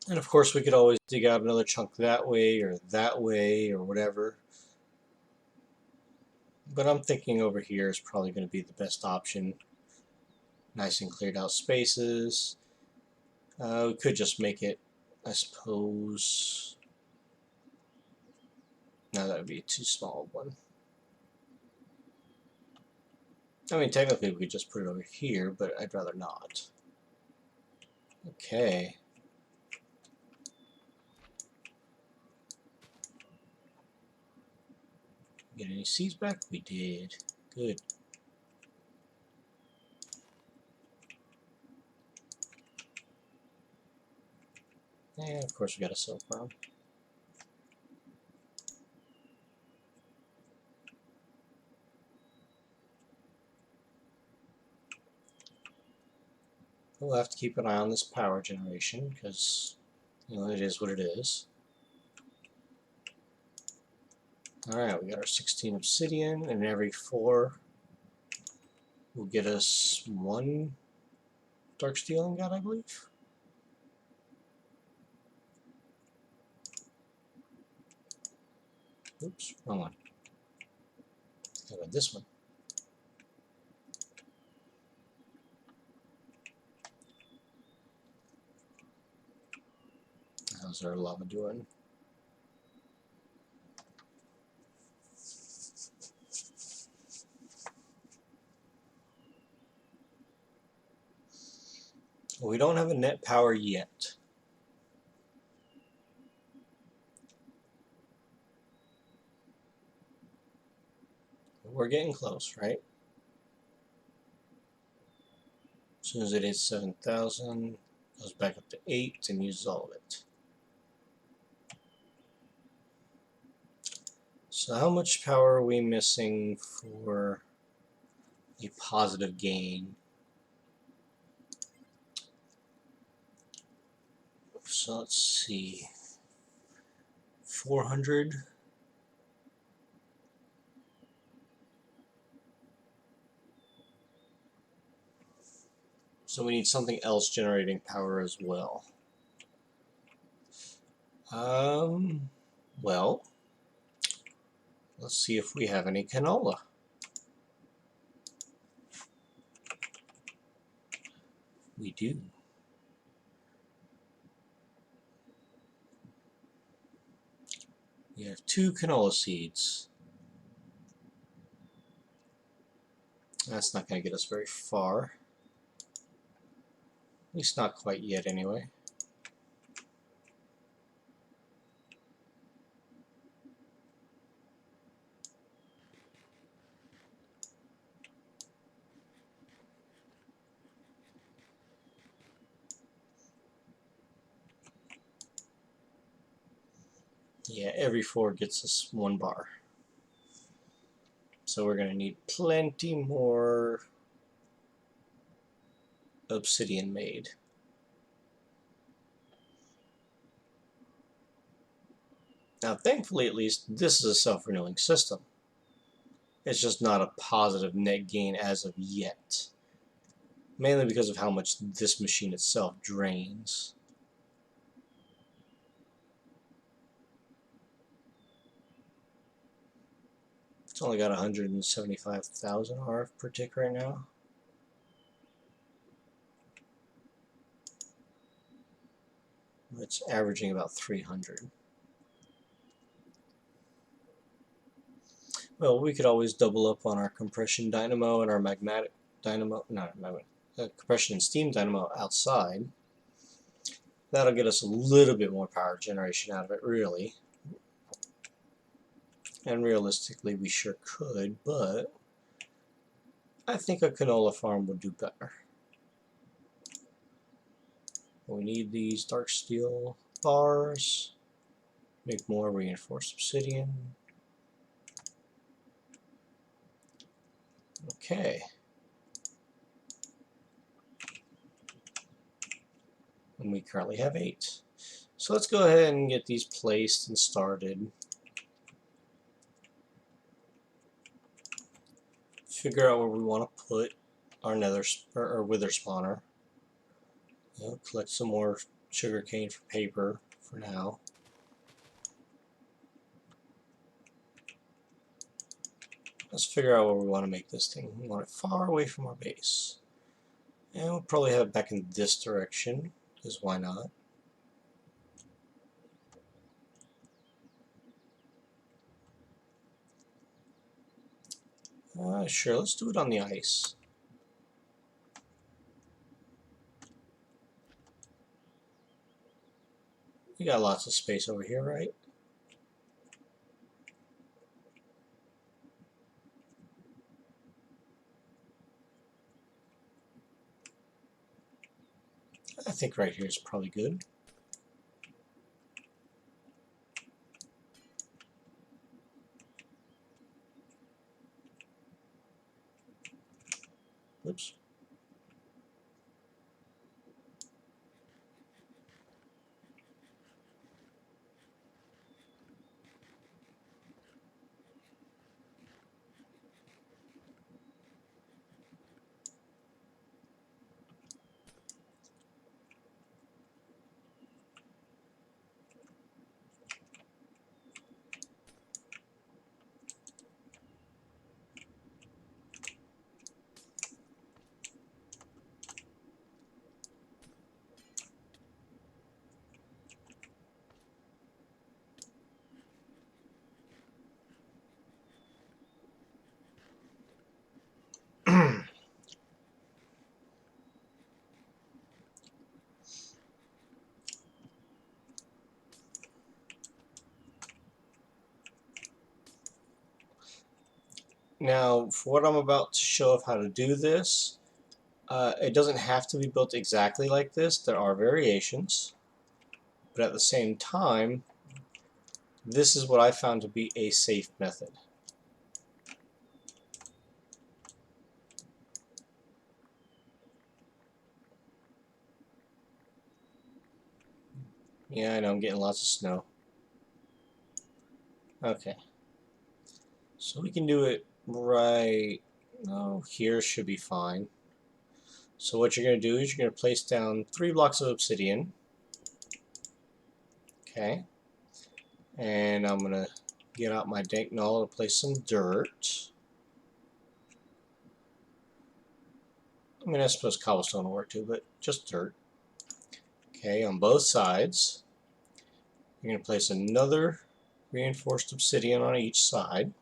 And of course we could always dig out another chunk that way or whatever. But I'm thinking over here is probably going to be the best option. Nice and cleared out spaces. We could just make it, I suppose. No, that would be too small one. I mean, technically we could just put it over here, but I'd rather not. Okay. Get any seeds back? We did. Good. And of course we got a silkworm. We'll have to keep an eye on this power generation because, it is what it is. Alright, we got our 16 obsidian, and every 4 will get us 1 dark steel ingot, I believe. Oops, wrong one. How about this one? How's our lava doing? We don't have a net power yet. We're getting close, right? As soon as it hits 7,000, goes back up to 8 and uses all of it. So how much power are we missing for a positive gain? So let's see. 400. So we need something else generating power as well. Well, Let's see if we have any canola. We do. We have 2 canola seeds. That's not going to get us very far. At least not quite yet anyway. Yeah, every 4 gets us 1 bar. So we're going to need plenty more obsidian made. Now, thankfully, at least, this is a self-renewing system. It's just not a positive net gain as of yet. Mainly because of how much this machine itself drains. It's only got 175,000 RF per tick right now. It's averaging about 300. Well, we could always double up on our compression dynamo and our magmatic dynamo, compression and steam dynamo outside. That'll get us a little bit more power generation out of it, really. And realistically, we sure could, but I think a canola farm would do better. We need these dark steel bars. Make more reinforced obsidian. Okay. And we currently have 8. So let's go ahead and get these placed and started. Figure out where we want to put our nether or wither spawner. Collect some more sugarcane for paper for now. Let's figure out where we want to make this thing. We want it far away from our base. And we'll probably have it back in this direction, because why not? Sure, let's do it on the ice. We got lots of space over here, right? I think right here is probably good. Oops. Now, for what I'm about to show of how to do this, it doesn't have to be built exactly like this. There are variations. But at the same time, this is what I found to be a safe method. Yeah, I know, I'm getting lots of snow. Okay. So we can do it right, here should be fine. So what you're going to do is you're going to place down 3 blocks of obsidian. Okay. And I'm going to get out my dank null and place some dirt. I mean, I suppose cobblestone will work too, but just dirt. Okay, on both sides. You're going to place another reinforced obsidian on each side.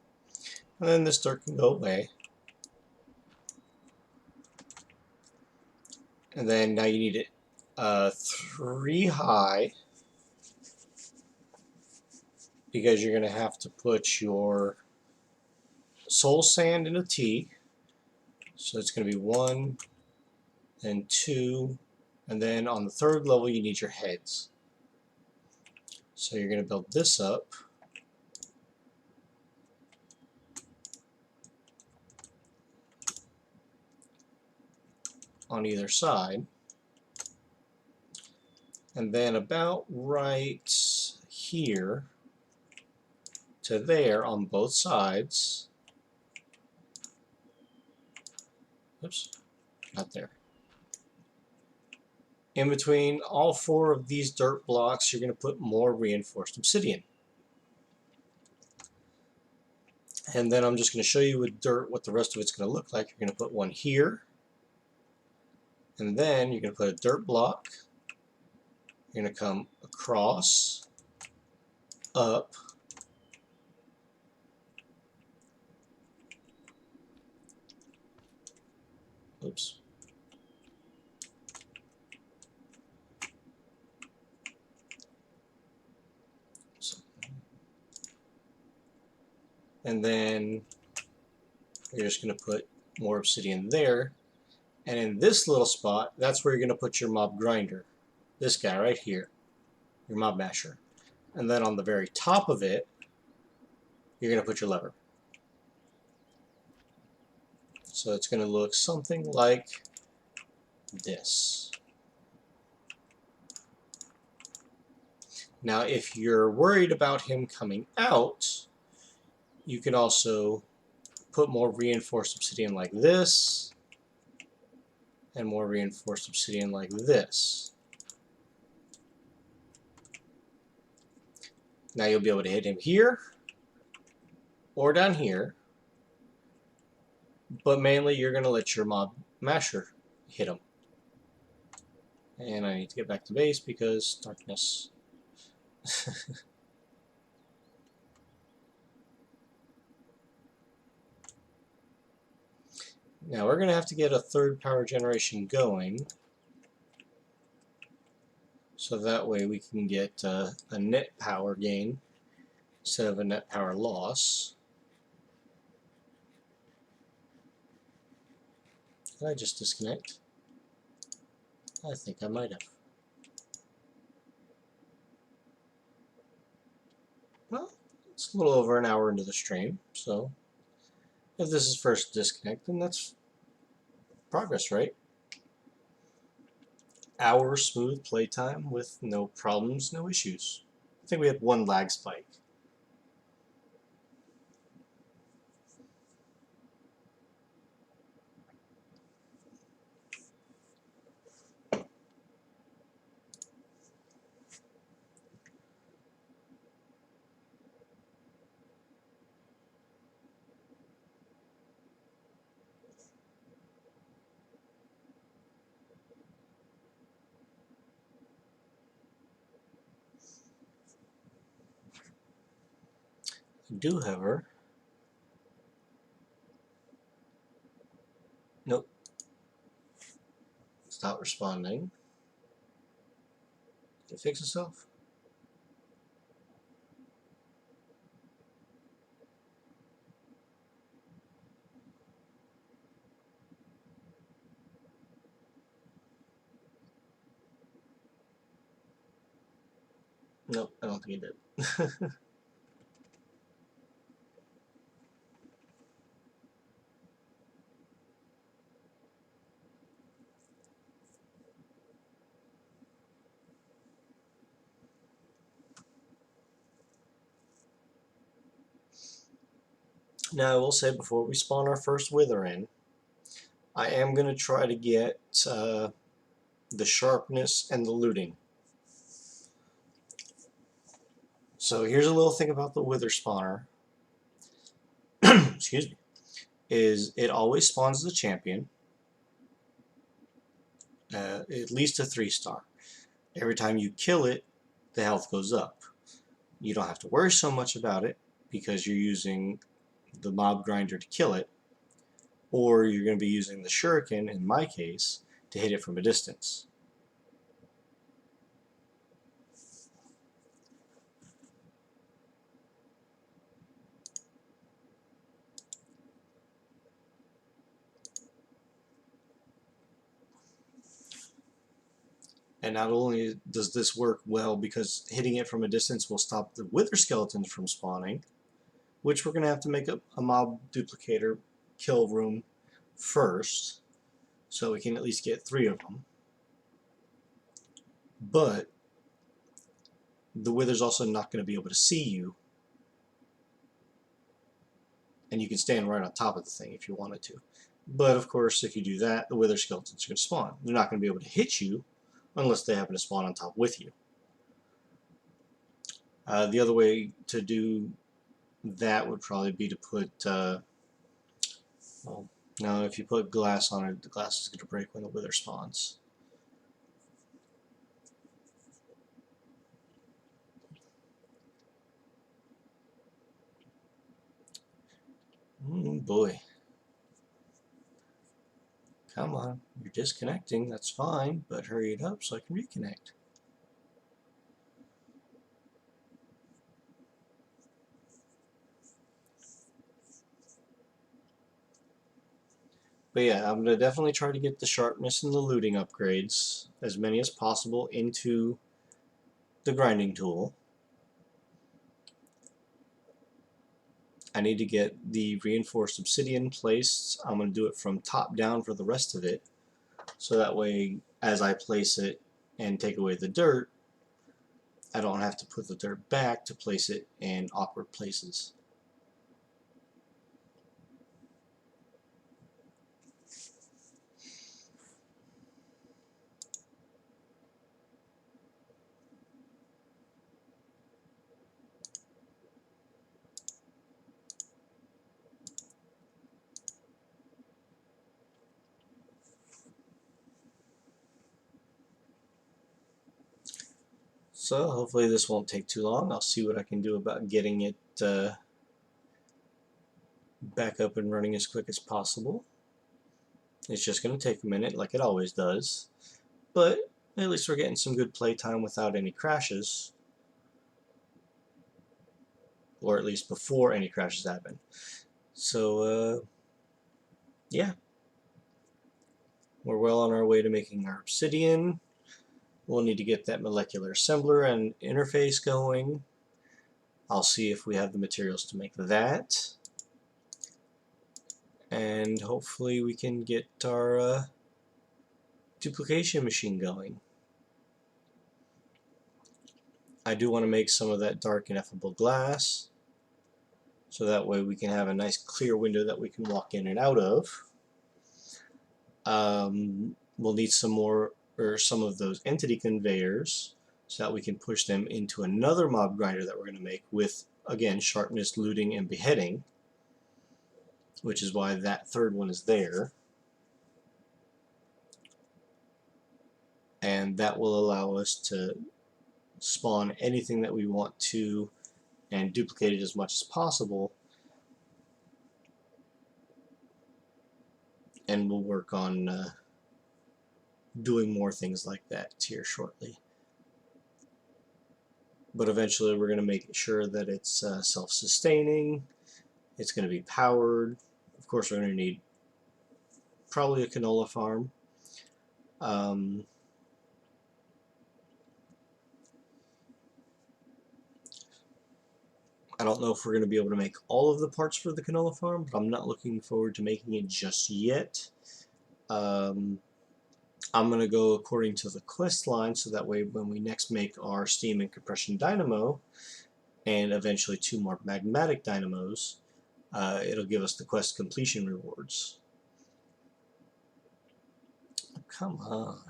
And then this dirt can go away. And then now you need it 3 high, because you're going to have to put your soul sand in a T. So it's going to be 1, then 2, and then on the 3rd level you need your heads. So you're going to build this up. On either side. And then about right here to there on both sides. Oops, not there. In between all 4 of these dirt blocks, you're going to put more reinforced obsidian. And then I'm just going to show you with dirt what the rest of it's going to look like. You're going to put one here. And then you're going to put a dirt block. You're going to come across, up, oops. And then you're just going to put more obsidian there. And in this little spot, that's where you're going to put your mob grinder. This guy right here, your mob masher. And then on the very top of it, you're going to put your lever. So it's going to look something like this. Now, if you're worried about him coming out, you can also put more reinforced obsidian like this, and more reinforced obsidian like this. Now you'll be able to hit him here, or down here, but mainly you're going to let your mob masher hit him. And I need to get back to base because darkness. Now we're going to have to get a 3rd power generation going, so that way we can get a net power gain instead of a net power loss. Did I just disconnect? I think I might have. Well, it's a little over an hour into the stream, so if this is first disconnect, then that's progress, right? Hour smooth playtime with no problems, no issues. I think we had 1 lag spike. I do, however. Nope. It's not responding. Did it fix itself? Nope, I don't think it did. Now I will say, before we spawn our first wither in, I am going to try to get the sharpness and the looting. So here's a little thing about the wither spawner. Excuse me. Is it always spawns the champion, at least a 3-star. Every time you kill it, the health goes up. You don't have to worry so much about it because you're using the mob grinder to kill it, or you're going to be using the shuriken, in my case, to hit it from a distance. And not only does this work well because hitting it from a distance will stop the wither skeletons from spawning, which we're going to have to make a mob duplicator kill room first, so we can at least get 3 of them. But the wither's also not going to be able to see you, and you can stand right on top of the thing if you wanted to. But of course, if you do that, the wither skeletons are going to spawn. They're not going to be able to hit you unless they happen to spawn on top with you. The other way to do that would probably be to put, well, no, if you put glass on it, the glass is going to break when the wither spawns. Boy. Come on, you're disconnecting, that's fine, but hurry it up so I can reconnect. But yeah, I'm going to definitely try to get the sharpness and the looting upgrades, as many as possible, into the grinding tool. I need to get the reinforced obsidian placed. I'm going to do it from top down for the rest of it, so that way as I place it and take away the dirt, I don't have to put the dirt back to place it in awkward places. So hopefully this won't take too long. I'll see what I can do about getting it back up and running as quick as possible. It's just going to take a minute like it always does, but at least we're getting some good playtime without any crashes, or at least before any crashes happen. So yeah, we're well on our way to making our obsidian. We'll need to get that molecular assembler and interface going. I'll see if we have the materials to make that, and hopefully we can get our duplication machine going. I do want to make some of that dark ineffable glass, so that way we can have a nice clear window that we can walk in and out of. We'll need some more, or some of those entity conveyors, so that we can push them into another mob grinder that we're going to make with, again, sharpness, looting, and beheading, which is why that third one is there. And that will allow us to spawn anything that we want to and duplicate it as much as possible. And we'll work on doing more things like that here shortly. But eventually we're going to make sure that it's self-sustaining, it's going to be powered. Of course we're going to need probably a canola farm. I don't know if we're going to be able to make all of the parts for the canola farm, but I'm not looking forward to making it just yet. I'm going to go according to the quest line, so that way when we next make our steam and compression dynamo, and eventually 2 more magmatic dynamos, it'll give us the quest completion rewards. Come on.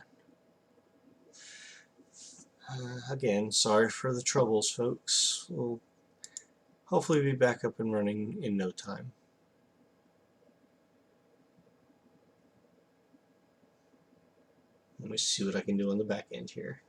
Again, sorry for the troubles, folks. We'll hopefully be back up and running in no time. Let me see what I can do on the back end here.